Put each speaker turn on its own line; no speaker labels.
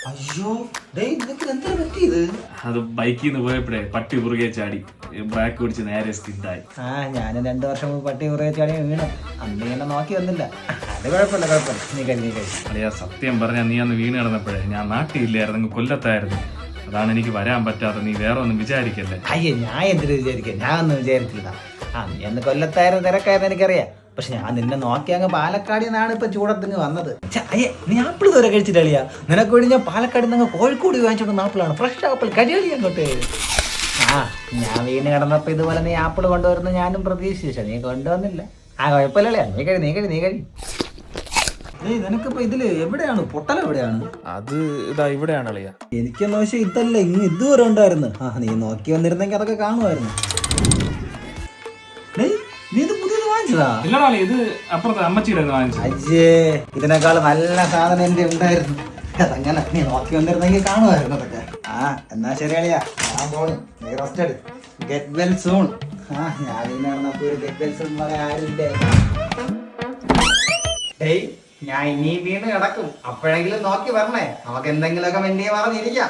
അയ്യോ നിനക്ക് എന്താ പറ്റിയത്?
അത് ബൈക്കിൽ നിന്ന് പോയപ്പോഴേ പട്ടി പുറകെ ചാടി ബ്രേക്ക് പിടിച്ച് നേരെ സ്കിഡായി.
ഞാൻ 2 വർഷം മുമ്പ് പട്ടി പുറകെ ചാടി വീണു. അന്ന് എന്നെ നോക്കി വന്നില്ല. അത് കുഴപ്പമില്ല. നീ കഴി.
അളിയാ സത്യം പറഞ്ഞാൽ നീ അന്ന് വീണ് കിടന്നപ്പോഴേ ഞാൻ നാട്ടിലില്ലായിരുന്നു, കൊല്ലത്തായിരുന്നു. അതാണ് എനിക്ക് വരാൻ പറ്റാതെ. നീ വേറെ ഒന്നും വിചാരിക്കല്ലേ.
അയ്യേ ഞാൻ എന്തിനു വിചാരിക്കാം, ഞാൻ ഒന്നും വിചാരിച്ചില്ല. നീ അന്ന് കൊല്ലത്തായിരുന്നു, തിരക്കായിരുന്നു എനിക്കറിയാം. പക്ഷെ ഞാൻ നിന്നെ നോക്കി അങ്ങ് പാലക്കാടിൽ നിന്നാണ് ഇപ്പൊ ചൂടത്തിങ്ങ് വന്നത്. അയ്യേ നീ ആപ്പിൾ ദൂരെ കഴിച്ചിട്ടളിയാ. നിനക്ക് വേണ്ടി ഞാൻ പാലക്കാടിൽ നിന്ന് കോഴിക്കോട് വാങ്ങിച്ചോണ്ട് ആപ്പിളാണ്, ഫ്രഷ് ആപ്പിൾ. കഴിയളി അങ്ങോട്ട്. ഞാൻ വീണ് കിടന്നപ്പോ ഇതുപോലെ നീ ആപ്പിൾ കൊണ്ടുവരുന്ന ഞാനും പ്രതീക്ഷിച്ചു. നീ കൊണ്ടുവന്നില്ല. കുഴപ്പമില്ലല്ലേ. നീ കഴി. നിനക്കിപ്പോ ഇതില് എവിടെയാണ് പൊട്ടൽ? എവിടെയാണ്
അത്? ഇതാ ഇവിടെയാണ് അളിയാ.
എനിക്കെന്ന് വെച്ചാൽ ഇതല്ല, ഇങ്ങ് ഇതുവരെ ഉണ്ടായിരുന്നു. നീ നോക്കി വന്നിരുന്നെങ്കിൽ അതൊക്കെ കാണുമായിരുന്നു. നീ ഇത് പുതിയത് വാങ്ങിച്ചതാ?
ഇല്ലടാ, ഇത് അപ്പുറത്തെ അമ്മച്ചിയുടെ വാങ്ങിച്ചു.
അയ്യേ ഇതിനേക്കാൾ നല്ല സാധനം എന്റെ ഉണ്ടായിരുന്നു. അതങ്ങനെ നീ നോക്കി വന്നിരുന്നെങ്കിൽ കാണുമായിരുന്നു അതൊക്കെ. എന്നാ ശരിയാളിയാ, ഞാൻ പോണു. നീ റെസ്റ്റ് എടു. Get well soon. ഞാൻ പിന്നെ നടന്നപ്പോ ഒരു ഗെറ്റ് വെൽ സൂൺ പറയാൻ ആരുമില്ലേ. ഞാൻ ഇനി വീണ് കിടക്കും. അപ്പോഴെങ്കിലും നോക്കി വരണേ. നമുക്ക് എന്തെങ്കിലുമൊക്കെ വേണ്ടി പറഞ്ഞിരിക്കാം.